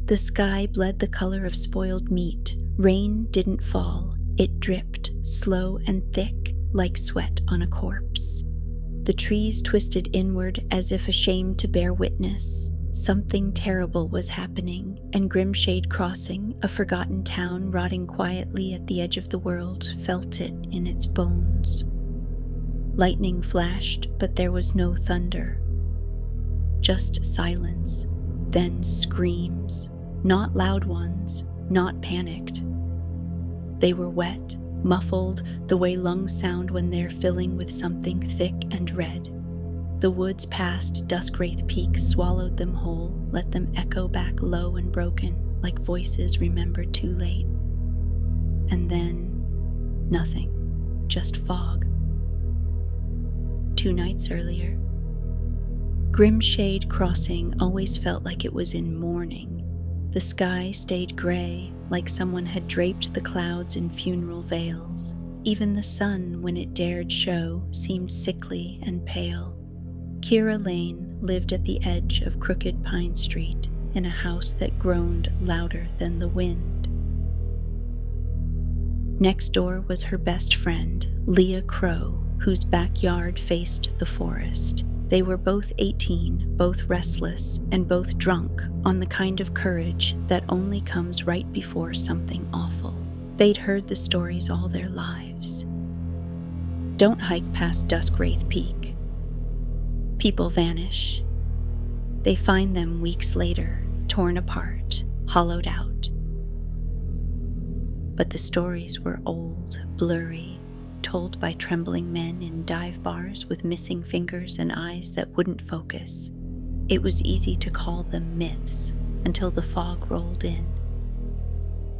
The sky bled the color of spoiled meat. Rain didn't fall. It dripped, slow and thick, like sweat on a corpse. The trees twisted inward as if ashamed to bear witness. Something terrible was happening, and Grimshade Crossing, a forgotten town rotting quietly at the edge of the world, felt it in its bones. Lightning flashed, but there was no thunder. Just silence, then screams. Not loud ones, not panicked. They were wet, muffled, the way lungs sound when they're filling with something thick and red. The woods past Duskwraith Peak swallowed them whole, let them echo back low and broken, like voices remembered too late. And then, nothing, just fog. 2 nights earlier, Grimshade Crossing always felt like it was in mourning. The sky stayed gray, like someone had draped the clouds in funeral veils. Even the sun, when it dared show, seemed sickly and pale. Kira Lane lived at the edge of Crooked Pine Street, in a house that groaned louder than the wind. Next door was her best friend, Leah Crow, whose backyard faced the forest. They were both 18, both restless, and both drunk on the kind of courage that only comes right before something awful. They'd heard the stories all their lives. Don't hike past Duskwraith Peak. People vanish. They find them weeks later, torn apart, hollowed out. But the stories were old, blurry, told by trembling men in dive bars with missing fingers and eyes that wouldn't focus. It was easy to call them myths until the fog rolled in,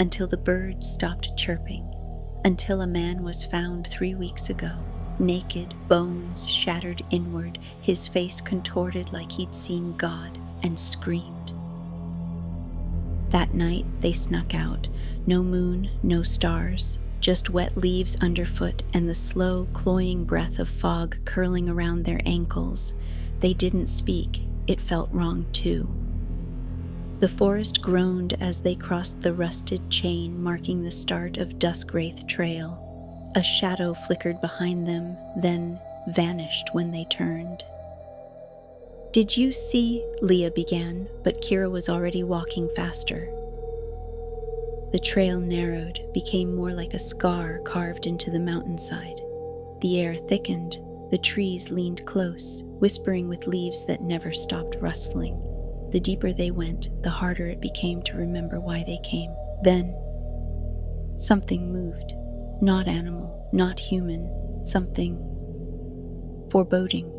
until the birds stopped chirping, until a man was found 3 weeks ago, naked, bones shattered inward, his face contorted like he'd seen God, and screamed. That night they snuck out. No moon, no stars, just wet leaves underfoot and the slow, cloying breath of fog curling around their ankles. They didn't speak. It felt wrong too. The forest groaned as they crossed the rusted chain marking the start of Duskwraith Trail. A shadow flickered behind them, then vanished when they turned. "Did you see?" Leah began, but Kira was already walking faster. The trail narrowed, became more like a scar carved into the mountainside. The air thickened, the trees leaned close, whispering with leaves that never stopped rustling. The deeper they went, the harder it became to remember why they came. Then, something moved. Not animal, not human, something foreboding.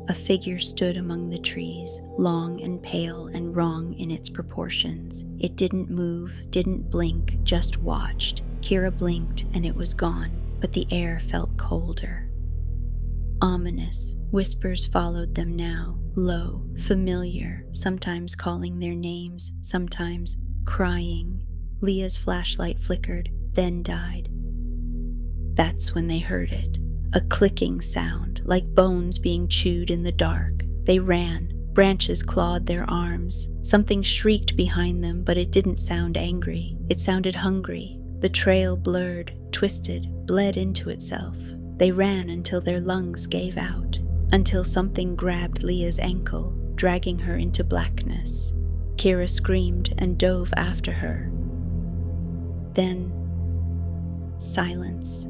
A figure stood among the trees, long and pale and wrong in its proportions. It didn't move, didn't blink, just watched. Kira blinked and it was gone, but the air felt colder. Ominous, whispers followed them now, low, familiar, sometimes calling their names, sometimes crying. Leah's flashlight flickered, then died. That's when they heard it. A clicking sound, like bones being chewed in the dark. They ran. Branches clawed their arms. Something shrieked behind them, but it didn't sound angry. It sounded hungry. The trail blurred, twisted, bled into itself. They ran until their lungs gave out, until something grabbed Leah's ankle, dragging her into blackness. Kira screamed and dove after her. Then, silence.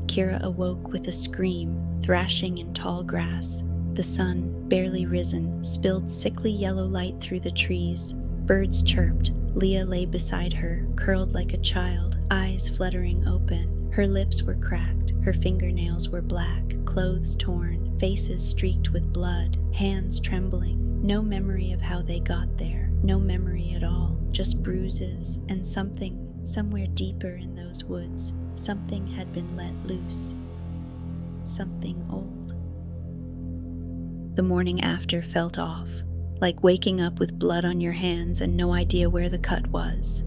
Kira awoke with a scream, thrashing in tall grass. The sun, barely risen, spilled sickly yellow light through the trees. Birds chirped. Leah lay beside her, curled like a child, eyes fluttering open. Her lips were cracked, her fingernails were black, clothes torn, faces streaked with blood, hands trembling. No memory of how they got there, no memory at all, just bruises and something, somewhere deeper in those woods. Something had been let loose. Something old. The morning after felt off, like waking up with blood on your hands and no idea where the cut was.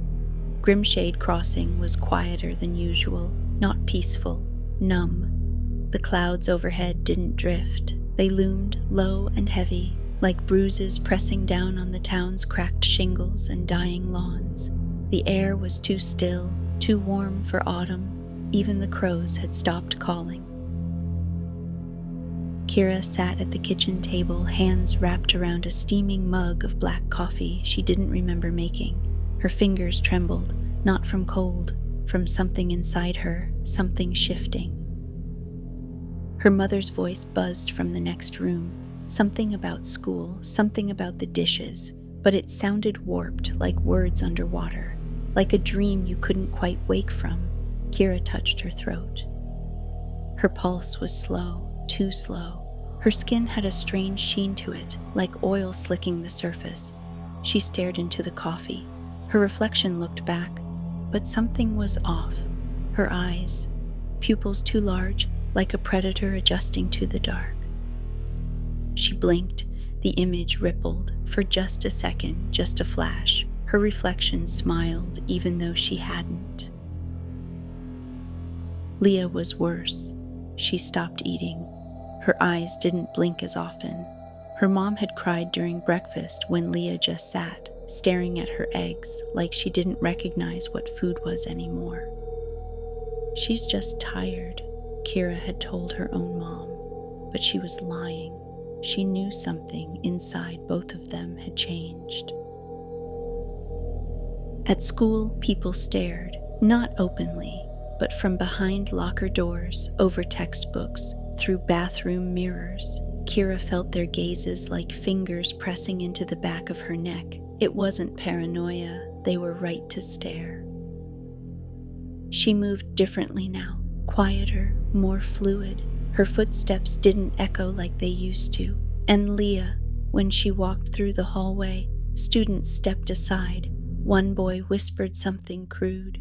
Grimshade Crossing was quieter than usual, not peaceful, numb. The clouds overhead didn't drift. They loomed low and heavy, like bruises pressing down on the town's cracked shingles and dying lawns. The air was too still, too warm for autumn. Even the crows had stopped calling. Kira sat at the kitchen table, hands wrapped around a steaming mug of black coffee she didn't remember making. Her fingers trembled, not from cold, from something inside her, something shifting. Her mother's voice buzzed from the next room, something about school, something about the dishes, but it sounded warped, like words underwater, like a dream you couldn't quite wake from. Kira touched her throat. Her pulse was slow, too slow. Her skin had a strange sheen to it, like oil slicking the surface. She stared into the coffee. Her reflection looked back, but something was off. Her eyes, pupils too large, like a predator adjusting to the dark. She blinked. The image rippled. For just a second, just a flash. Her reflection smiled, even though she hadn't. Leah was worse. She stopped eating. Her eyes didn't blink as often. Her mom had cried during breakfast when Leah just sat, staring at her eggs like she didn't recognize what food was anymore. "She's just tired," Kira had told her own mom, but she was lying. She knew something inside both of them had changed. At school, people stared, not openly, but from behind locker doors, over textbooks, through bathroom mirrors. Kira felt their gazes like fingers pressing into the back of her neck. It wasn't paranoia, they were right to stare. She moved differently now, quieter, more fluid. Her footsteps didn't echo like they used to. And Leah, when she walked through the hallway, students stepped aside. One boy whispered something crude.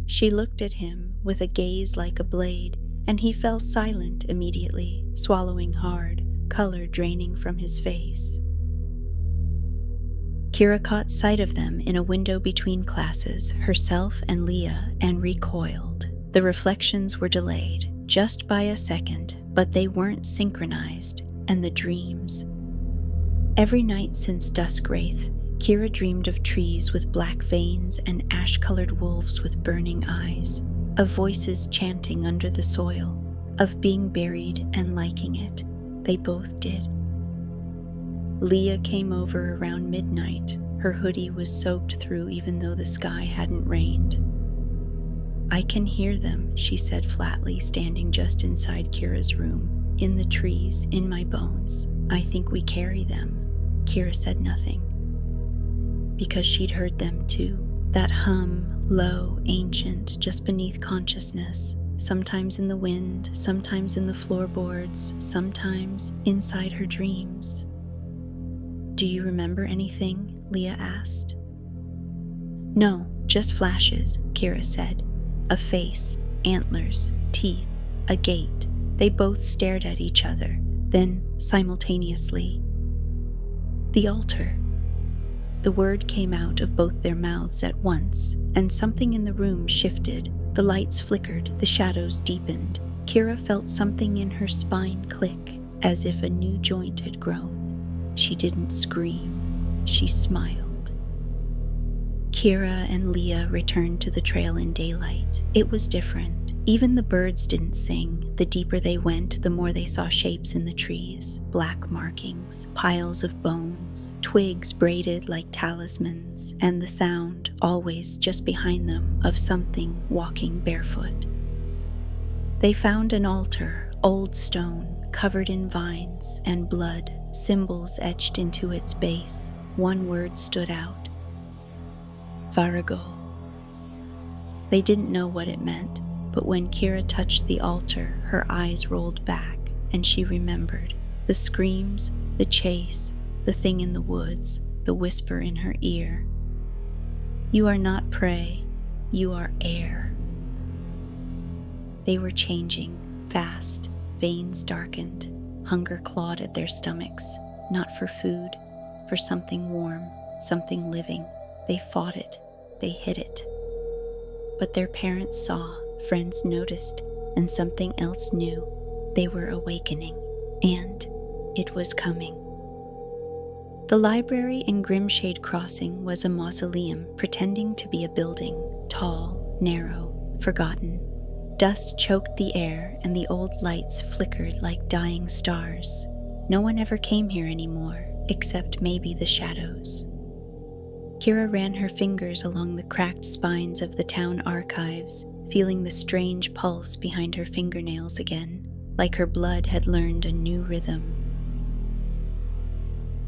She looked at him with a gaze like a blade, and he fell silent immediately, swallowing hard, color draining from his face. Kira caught sight of them in a window between classes, herself and Leah, and recoiled. The reflections were delayed, just by a second, but they weren't synchronized, and the dreams. Every night since Duskwraith, Kira dreamed of trees with black veins and ash-colored wolves with burning eyes, of voices chanting under the soil, of being buried and liking it. They both did. Leah came over around midnight. Her hoodie was soaked through even though the sky hadn't rained. "I can hear them," she said flatly, standing just inside Kira's room. "In the trees, in my bones. I think we carry them." Kira said nothing, because she'd heard them too. That hum, low, ancient, just beneath consciousness. Sometimes in the wind, sometimes in the floorboards, sometimes inside her dreams. "Do you remember anything?" Leah asked. "No, just flashes," Kira said. "A face, antlers, teeth, a gate." They both stared at each other, then simultaneously. "The altar." The word came out of both their mouths at once, and something in the room shifted. The lights flickered, the shadows deepened. Kira felt something in her spine click, as if a new joint had grown. She didn't scream. She smiled. Kira and Leah returned to the trail in daylight. It was different. Even the birds didn't sing. The deeper they went, the more they saw shapes in the trees. Black markings, piles of bones, twigs braided like talismans, and the sound, always just behind them, of something walking barefoot. They found an altar, old stone, covered in vines and blood, symbols etched into its base. One word stood out: Varagol. They didn't know what it meant, but when Kira touched the altar, her eyes rolled back, and she remembered. The screams, the chase, the thing in the woods, the whisper in her ear. "You are not prey, you are air." They were changing, fast, veins darkened, hunger clawed at their stomachs, not for food, for something warm, something living. They fought it, they hid it. But their parents saw, friends noticed, and something else knew. They were awakening, and it was coming. The library in Grimshade Crossing was a mausoleum pretending to be a building, tall, narrow, forgotten. Dust choked the air and the old lights flickered like dying stars. No one ever came here anymore, except maybe the shadows. Kira ran her fingers along the cracked spines of the town archives, feeling the strange pulse behind her fingernails again, like her blood had learned a new rhythm.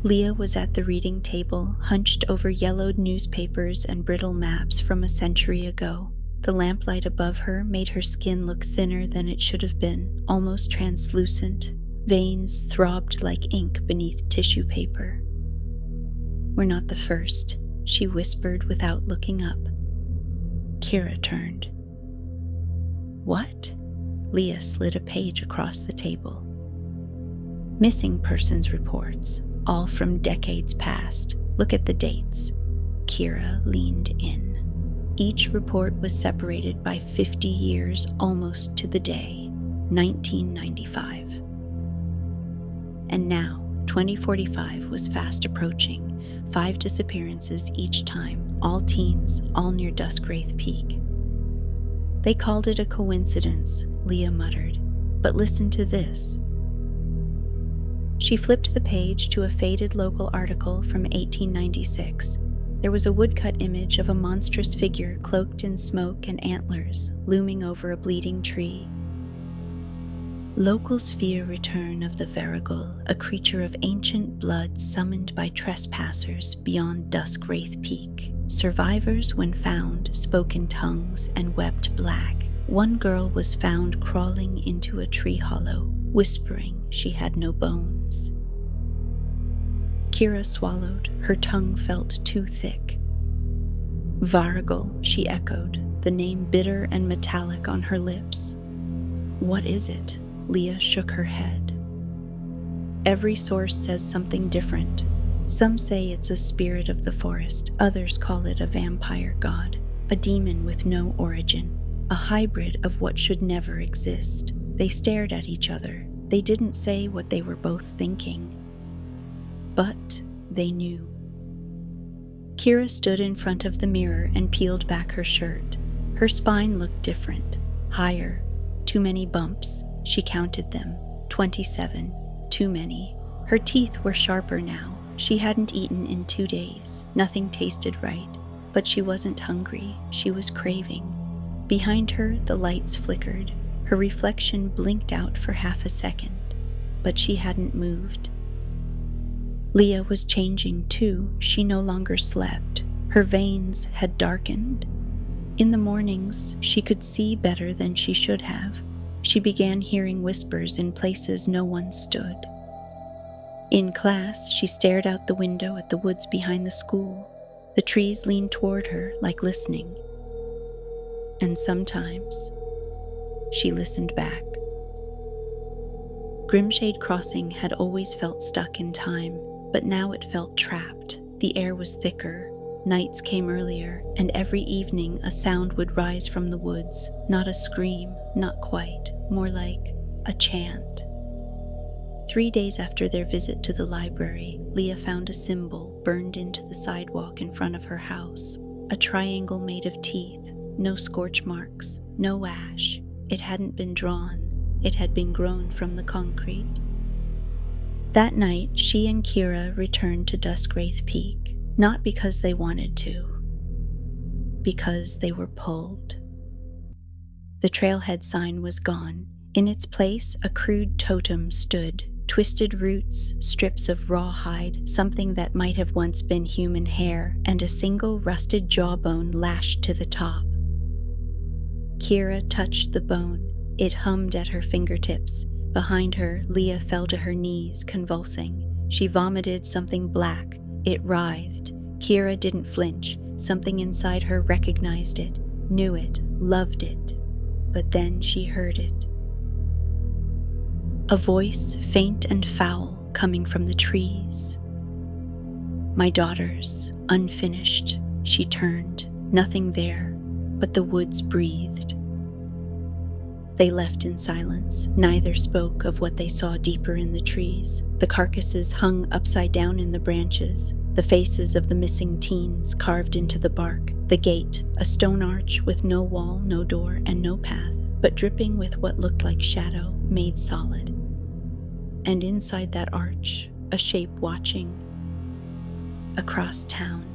Leah was at the reading table, hunched over yellowed newspapers and brittle maps from a century ago. The lamplight above her made her skin look thinner than it should have been, almost translucent. Veins throbbed like ink beneath tissue paper. "We're not the first," she whispered without looking up. Kira turned. "What?" Leah slid a page across the table. "Missing persons reports, all from decades past. Look at the dates." Kira leaned in. Each report was separated by 50 years almost to the day, 1995. And now, 2045 was fast approaching, 5 disappearances each time, all teens, all near Duskwraith Peak. "They called it a coincidence," Leah muttered, "but listen to this." She flipped the page to a faded local article from 1896. There was a woodcut image of a monstrous figure cloaked in smoke and antlers, looming over a bleeding tree. "Locals fear return of the Varigul, a creature of ancient blood summoned by trespassers beyond Duskwraith Peak. Survivors, when found, spoke in tongues and wept black. One girl was found crawling into a tree hollow, whispering she had no bones." Kira swallowed. Her tongue felt too thick. "Varigul," she echoed, the name bitter and metallic on her lips. "What is it?" Leah shook her head. "Every source says something different. Some say it's a spirit of the forest, others call it a vampire god, a demon with no origin, a hybrid of what should never exist." They stared at each other. They didn't say what they were both thinking. But they knew. Kira stood in front of the mirror and peeled back her shirt. Her spine looked different, higher. Too many bumps. She counted them. 27. Too many. Her teeth were sharper now. She hadn't eaten in 2 days. Nothing tasted right. But she wasn't hungry. She was craving. Behind her, the lights flickered. Her reflection blinked out for half a second. But she hadn't moved. Leah was changing too. She no longer slept. Her veins had darkened. In the mornings, she could see better than she should have. She began hearing whispers in places no one stood. In class, she stared out the window at the woods behind the school. The trees leaned toward her, like listening. And sometimes, she listened back. Grimshade Crossing had always felt stuck in time, but now it felt trapped. The air was thicker, nights came earlier, and every evening a sound would rise from the woods. Not a scream, not quite, more like a chant. 3 days after their visit to the library, Leah found a symbol burned into the sidewalk in front of her house. A triangle made of teeth, no scorch marks, no ash. It hadn't been drawn, it had been grown from the concrete. That night, she and Kira returned to Duskwraith Peak, not because they wanted to, because they were pulled. The trailhead sign was gone. In its place, a crude totem stood, twisted roots, strips of raw hide, something that might have once been human hair, and a single rusted jawbone lashed to the top. Kira touched the bone. It hummed at her fingertips. Behind her, Leah fell to her knees, convulsing. She vomited something black. It writhed. Kira didn't flinch. Something inside her recognized it, knew it, loved it. But then she heard it. A voice, faint and foul, coming from the trees. "My daughters, unfinished." She turned. Nothing there, but the woods breathed. They left in silence. Neither spoke of what they saw deeper in the trees. The carcasses hung upside down in the branches, the faces of the missing teens carved into the bark, the gate, a stone arch with no wall, no door, and no path, but dripping with what looked like shadow, made solid. And inside that arch, a shape watching. Across town,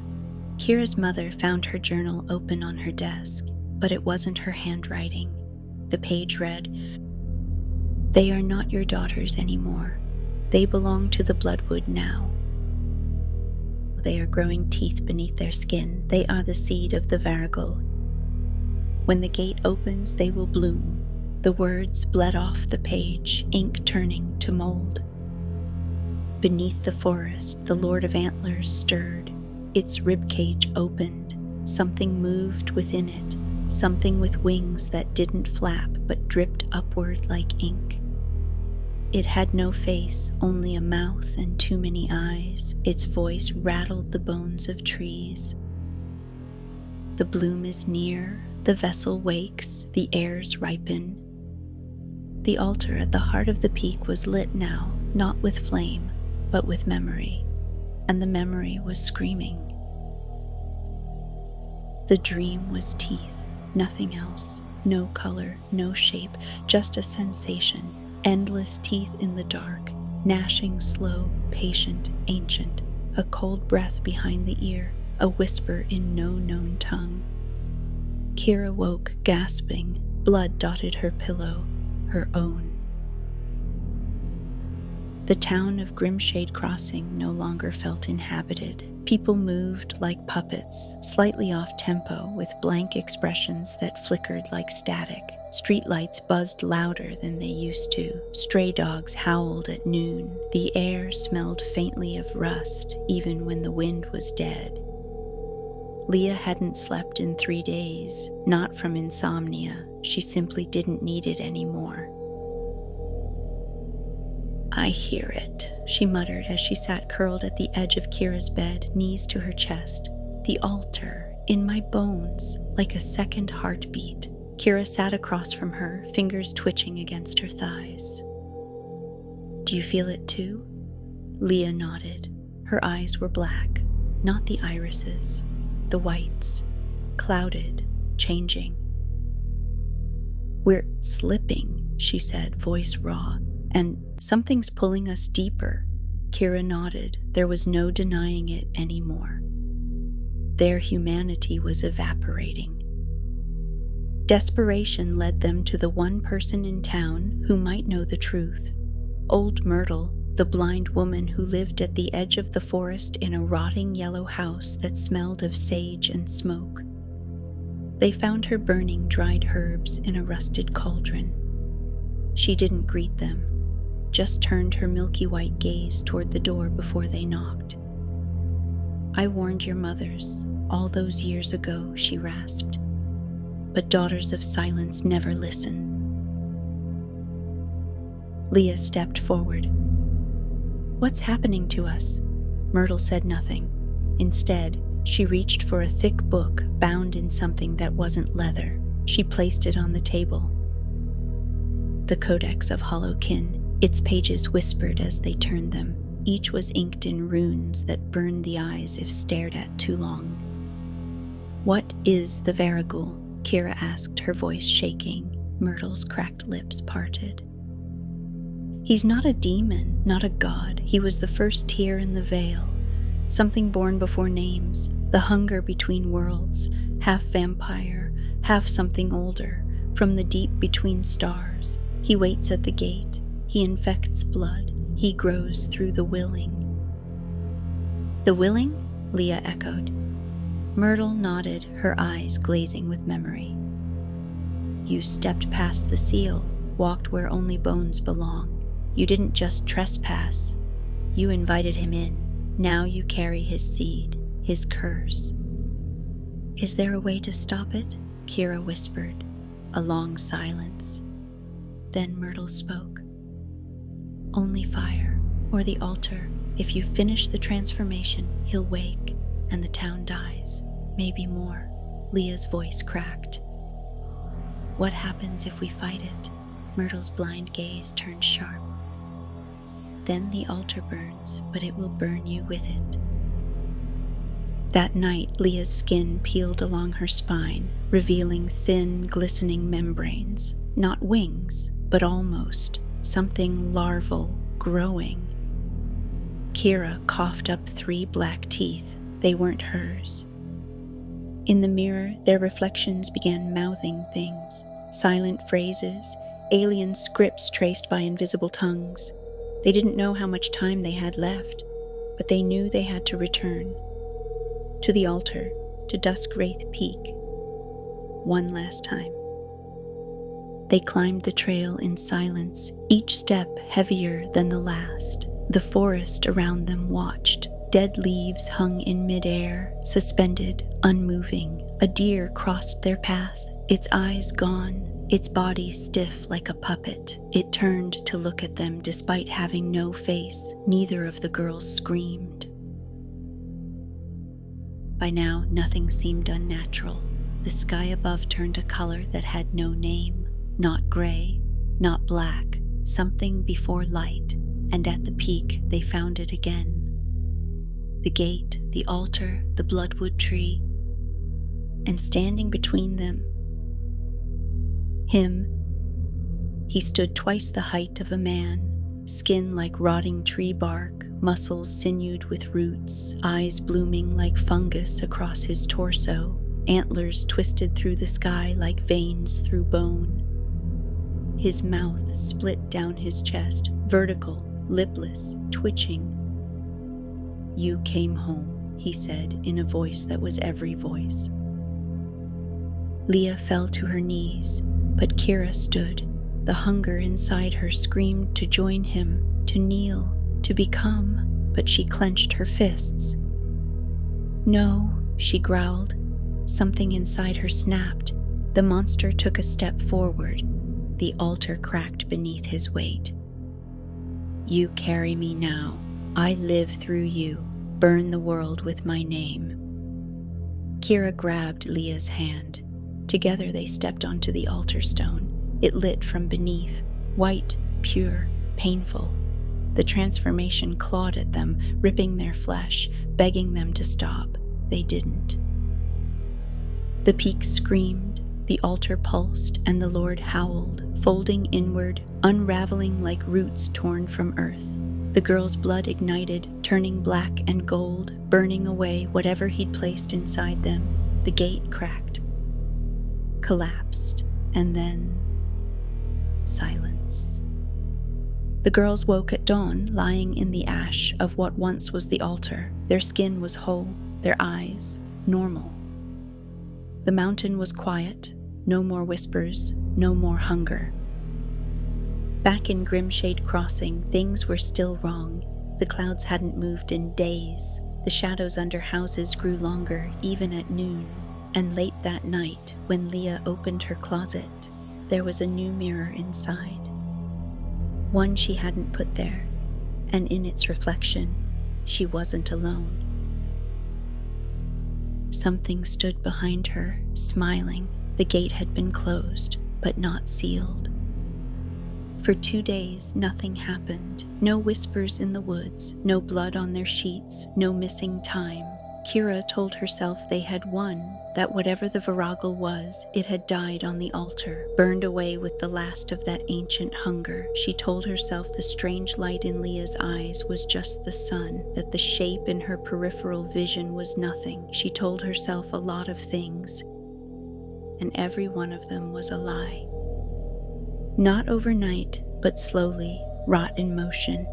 Kira's mother found her journal open on her desk, but it wasn't her handwriting. The page read, "They are not your daughters anymore. They belong to the Bloodwood now. They are growing teeth beneath their skin. They are the seed of the Varigul. When the gate opens, they will bloom." The words bled off the page, ink turning to mold. Beneath the forest, the Lord of Antlers stirred. Its ribcage opened. Something moved within it. Something with wings that didn't flap but dripped upward like ink. It had no face, only a mouth and too many eyes. Its voice rattled the bones of trees. The bloom is near, the vessel wakes, the airs ripen. The altar at the heart of the peak was lit now, not with flame, but with memory, and the memory was screaming. The dream was teeth. Nothing else, no color, no shape, just a sensation, endless teeth in the dark, gnashing slow, patient, ancient, a cold breath behind the ear, a whisper in no known tongue. Kira woke, gasping, blood dotted her pillow, her own. The town of Grimshade Crossing no longer felt inhabited. People moved like puppets, slightly off tempo, with blank expressions that flickered like static. Streetlights buzzed louder than they used to. Stray dogs howled at noon. The air smelled faintly of rust, even when the wind was dead. Leah hadn't slept in 3 days, not from insomnia. She simply didn't need it anymore. "I hear it," she muttered as she sat curled at the edge of Kira's bed, knees to her chest. "The altar, in my bones, like a second heartbeat." Kira sat across from her, fingers twitching against her thighs. "Do you feel it too?" Leah nodded. Her eyes were black, not the irises, the whites, clouded, changing. "We're slipping," she said, voice raw. "And something's pulling us deeper." Kira nodded. There was no denying it anymore. Their humanity was evaporating. Desperation led them to the one person in town who might know the truth. Old Myrtle, the blind woman who lived at the edge of the forest in a rotting yellow house that smelled of sage and smoke. They found her burning dried herbs in a rusted cauldron. She didn't greet them, just turned her milky white gaze toward the door before they knocked. "I warned your mothers all those years ago," she rasped. "But daughters of silence never listen." Leah stepped forward. "What's happening to us?" Myrtle said nothing. Instead, she reached for a thick book bound in something that wasn't leather. She placed it on the table. The Codex of Hollow Kin. Its pages whispered as they turned them. Each was inked in runes that burned the eyes if stared at too long. "What is the Varigul?" Kira asked, her voice shaking. Myrtle's cracked lips parted. "He's not a demon, not a god. He was the first tear in the veil. Something born before names. The hunger between worlds. Half vampire, half something older. From the deep between stars. He waits at the gate. He infects blood. He grows through the willing." "The willing?" Leah echoed. Myrtle nodded, her eyes glazing with memory. "You stepped past the seal, walked where only bones belong. You didn't just trespass. You invited him in. Now you carry his seed, his curse." "Is there a way to stop it?" Kira whispered. A long silence. Then Myrtle spoke. "Only fire, or the altar. If you finish the transformation, he'll wake, and the town dies. Maybe more." Leah's voice cracked. What happens if we fight it? Myrtle's blind gaze turned sharp. Then the altar burns, but it will burn you with it. That night, Leah's skin peeled along her spine, revealing thin, glistening membranes. Not wings, but almost. Something larval, growing. Kira coughed up 3 black teeth. They weren't hers. In the mirror, their reflections began mouthing things. Silent phrases, alien scripts traced by invisible tongues. They didn't know how much time they had left, but they knew they had to return. To the altar, to Duskwraith Peak. One last time. They climbed the trail in silence, each step heavier than the last. The forest around them watched. Dead leaves hung in midair, suspended, unmoving. A deer crossed their path, its eyes gone, its body stiff like a puppet. It turned to look at them despite having no face. Neither of the girls screamed. By now, nothing seemed unnatural. The sky above turned a color that had no name. Not gray, not black, something before light, and at the peak they found it again. The gate, the altar, the bloodwood tree, and standing between them, him. He stood twice the height of a man, skin like rotting tree bark, muscles sinewed with roots, eyes blooming like fungus across his torso, antlers twisted through the sky like veins through bone. His mouth split down his chest, vertical, lipless, twitching. "You came home," he said in a voice that was every voice. Leah fell to her knees, but Kira stood. The hunger inside her screamed to join him, to kneel, to become, but she clenched her fists. "No," she growled. Something inside her snapped. The monster took a step forward. The altar cracked beneath his weight. "You carry me now. I live through you. Burn the world with my name." Kira grabbed Leah's hand. Together they stepped onto the altar stone. It lit from beneath, white, pure, painful. The transformation clawed at them, ripping their flesh, begging them to stop. They didn't. The peak screamed, the altar pulsed, and the Lord howled, folding inward, unraveling like roots torn from earth. The girl's blood ignited, turning black and gold, burning away whatever he'd placed inside them. The gate cracked, collapsed, and then silence. The girls woke at dawn, lying in the ash of what once was the altar. Their skin was whole, their eyes normal. The mountain was quiet, no more whispers, no more hunger. Back in Grimshade Crossing, things were still wrong. The clouds hadn't moved in days. The shadows under houses grew longer, even at noon. And late that night, when Leah opened her closet, there was a new mirror inside. One she hadn't put there, and in its reflection, she wasn't alone. Something stood behind her, smiling. The gate had been closed, but not sealed. For 2 days, nothing happened. No whispers in the woods, no blood on their sheets, no missing time. Kira told herself they had won, that whatever the virago was, it had died on the altar, burned away with the last of that ancient hunger. She told herself the strange light in Leah's eyes was just the sun, that the shape in her peripheral vision was nothing. She told herself a lot of things, and every one of them was a lie. Not overnight, but slowly, wrought in motion.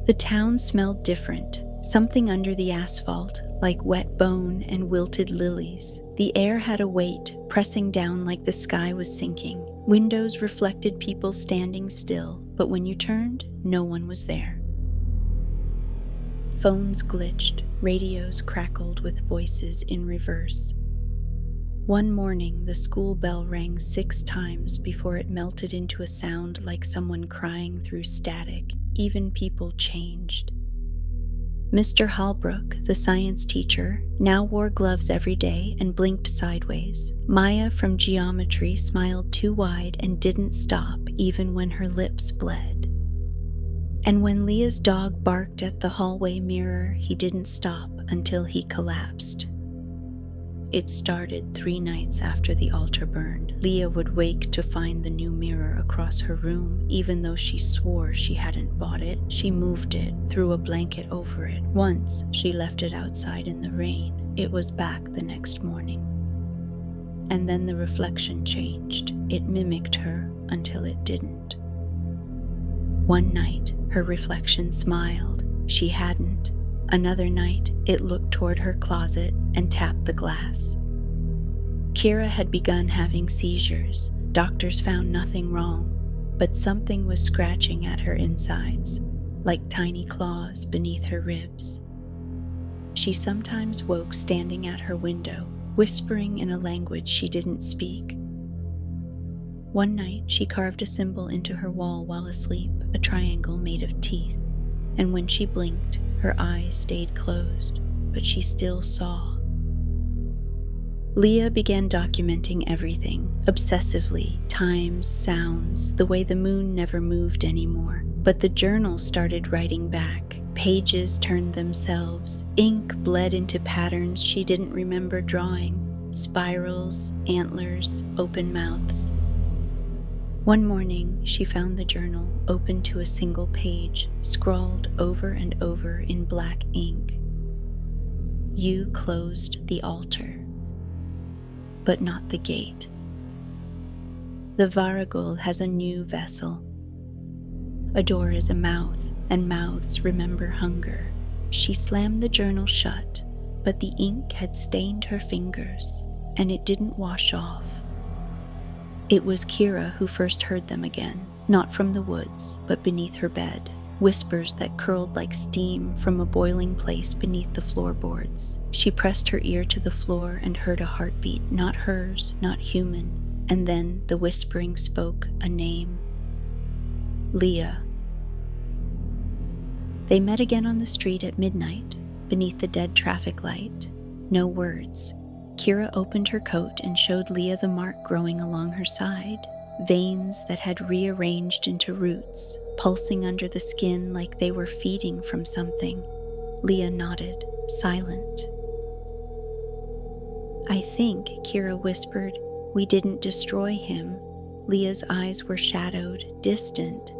The town smelled different, something under the asphalt, like wet bone and wilted lilies. The air had a weight, pressing down like the sky was sinking. Windows reflected people standing still, but when you turned, no one was there. Phones glitched, radios crackled with voices in reverse. One morning, the school bell rang 6 times before it melted into a sound like someone crying through static. Even people changed. Mr. Halbrook, the science teacher, now wore gloves every day and blinked sideways. Maya from geometry smiled too wide and didn't stop even when her lips bled. And when Leah's dog barked at the hallway mirror, he didn't stop until he collapsed. It started 3 nights after the altar burned. Leah would wake to find the new mirror across her room. Even though she swore she hadn't bought it, she moved it, threw a blanket over it. Once she left it outside in the rain. It was back the next morning. And then the reflection changed. It mimicked her until it didn't. One night, her reflection smiled. She hadn't. Another night, it looked toward her closet and tapped the glass. Kira had begun having seizures. Doctors found nothing wrong, but something was scratching at her insides, like tiny claws beneath her ribs. She sometimes woke standing at her window, whispering in a language she didn't speak. One night, she carved a symbol into her wall while asleep, a triangle made of teeth, and when she blinked, her eyes stayed closed, but she still saw. Leah began documenting everything, obsessively, times, sounds, the way the moon never moved anymore. But the journal started writing back. Pages turned themselves. Ink bled into patterns she didn't remember drawing. Spirals, antlers, open mouths. One morning, she found the journal open to a single page, scrawled over and over in black ink. You closed the altar, but not the gate. The Varagul has a new vessel. A door is a mouth, and mouths remember hunger. She slammed the journal shut, but the ink had stained her fingers, and it didn't wash off. It was Kira who first heard them again, not from the woods, but beneath her bed, whispers that curled like steam from a boiling place beneath the floorboards. She pressed her ear to the floor and heard a heartbeat, not hers, not human, and then the whispering spoke a name. Leah. They met again on the street at midnight, beneath the dead traffic light. No words. Kira opened her coat and showed Leah the mark growing along her side, veins that had rearranged into roots, pulsing under the skin like they were feeding from something. Leah nodded, silent. I think, Kira whispered, we didn't destroy him. Leah's eyes were shadowed, distant.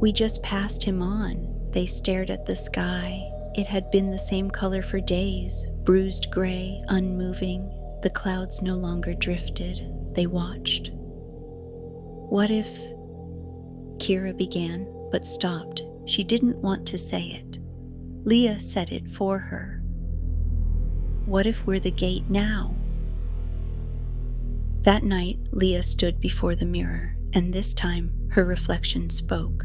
We just passed him on. They stared at the sky. It had been the same color for days, bruised gray, unmoving. The clouds no longer drifted. They watched. What if... Kira began, but stopped. She didn't want to say it. Leah said it for her. What if we're the gate now? That night, Leah stood before the mirror, and this time her reflection spoke.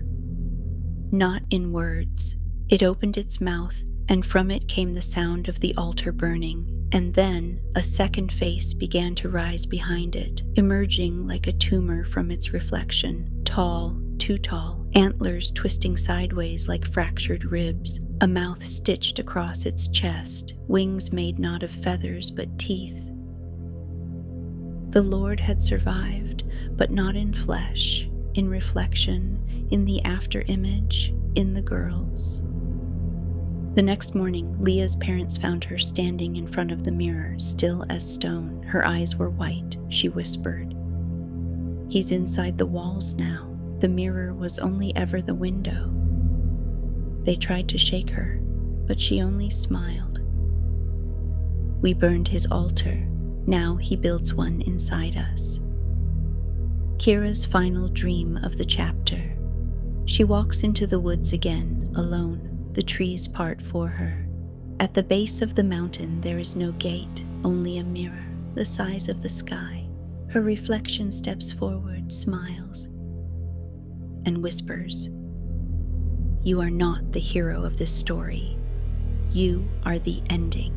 Not in words. It opened its mouth, and from it came the sound of the altar burning, and then a second face began to rise behind it, emerging like a tumor from its reflection, tall, too tall, antlers twisting sideways like fractured ribs, a mouth stitched across its chest, wings made not of feathers but teeth. The Lord had survived, but not in flesh, in reflection, in the after-image, in the girls. The next morning, Leah's parents found her standing in front of the mirror, still as stone. Her eyes were white. She whispered, "He's inside the walls now. The mirror was only ever the window." They tried to shake her, but she only smiled. We burned his altar. Now he builds one inside us. Kira's final dream of the chapter. She walks into the woods again, alone. The trees part for her. At the base of the mountain there is no gate, only a mirror, the size of the sky. Her reflection steps forward, smiles, and whispers, "You are not the hero of this story. You are the ending."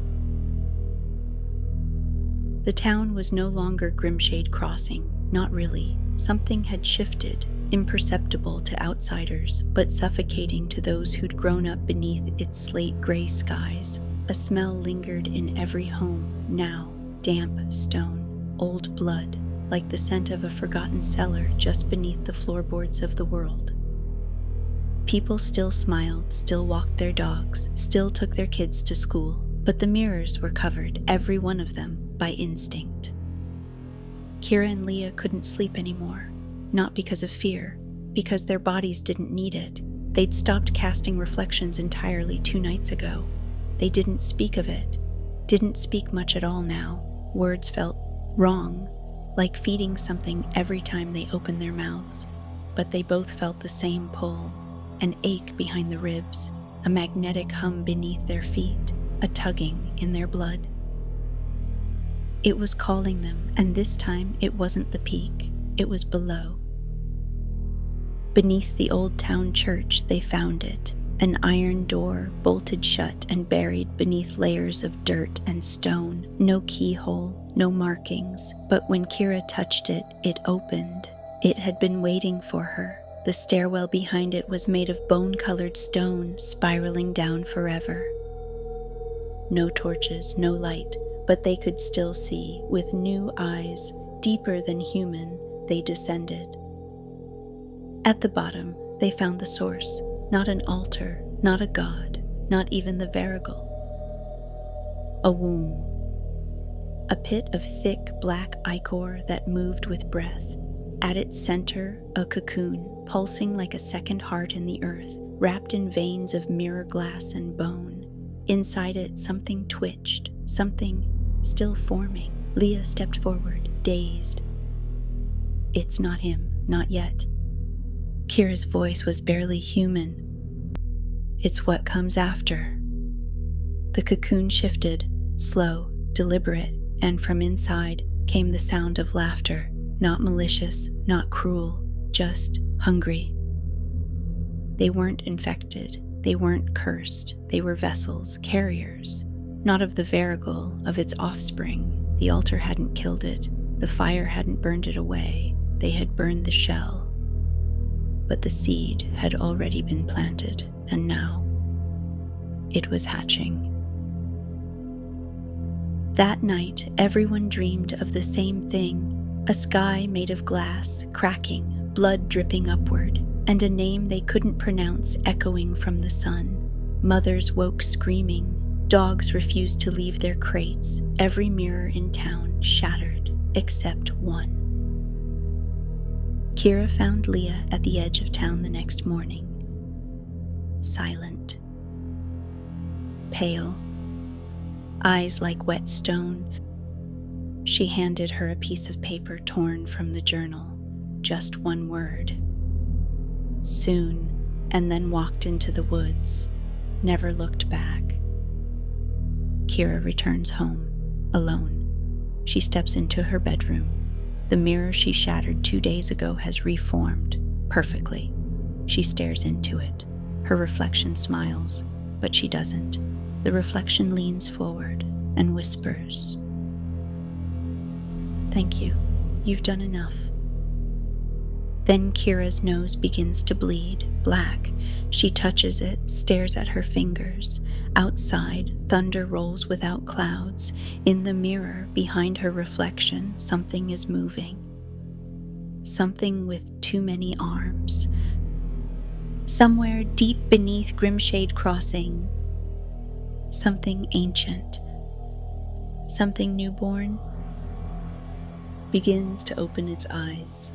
The town was no longer Grimshade Crossing, not really. Something had shifted. imperceptible to outsiders, but suffocating to those who'd grown up beneath its slate-gray skies. A smell lingered in every home now, damp stone, old blood, like the scent of a forgotten cellar just beneath the floorboards of the world. People still smiled, still walked their dogs, still took their kids to school, but the mirrors were covered, every one of them, by instinct. Kira and Leah couldn't sleep anymore, not because of fear, because their bodies didn't need it. They'd stopped casting reflections entirely 2 nights ago. They didn't speak of it, didn't speak much at all now. Words felt wrong, like feeding something every time they opened their mouths, but they both felt the same pull, an ache behind the ribs, a magnetic hum beneath their feet, a tugging in their blood. It was calling them, and this time it wasn't the peak, it was below. Beneath the old town church they found it, an iron door bolted shut and buried beneath layers of dirt and stone, no keyhole, no markings, but when Kira touched it, it opened. It had been waiting for her. The stairwell behind it was made of bone-colored stone, spiraling down forever. No torches, no light, but they could still see. With new eyes, deeper than human, they descended. At the bottom, they found the source, not an altar, not a god, not even the varigle. A womb. A pit of thick black ichor that moved with breath. At its center, a cocoon, pulsing like a second heart in the earth, wrapped in veins of mirror glass and bone. Inside it, something twitched, something still forming. Leah stepped forward, dazed. It's not him, not yet. Kira's voice was barely human. It's what comes after. The cocoon shifted, slow, deliberate, and from inside came the sound of laughter, not malicious, not cruel, just hungry. They weren't infected, they weren't cursed, they were vessels, carriers, not of the varigle, of its offspring. The altar hadn't killed it, the fire hadn't burned it away, they had burned the shell. But the seed had already been planted, and now it was hatching. That night, everyone dreamed of the same thing, a sky made of glass, cracking, blood dripping upward, and a name they couldn't pronounce echoing from the sun. Mothers woke screaming, dogs refused to leave their crates, every mirror in town shattered, except one. Kira found Leah at the edge of town the next morning, silent, pale, eyes like wet stone. She handed her a piece of paper torn from the journal, just one word. Soon, and then walked into the woods, never looked back. Kira returns home, alone. She steps into her bedroom. The mirror she shattered 2 days ago has reformed, perfectly. She stares into it. Her reflection smiles, but she doesn't. The reflection leans forward and whispers, "Thank you. You've done enough." Then Kira's nose begins to bleed, black. She touches it, stares at her fingers. Outside, thunder rolls without clouds. In the mirror, behind her reflection, something is moving. Something with too many arms. Somewhere deep beneath Grimshade Crossing. Something ancient. Something newborn begins to open its eyes.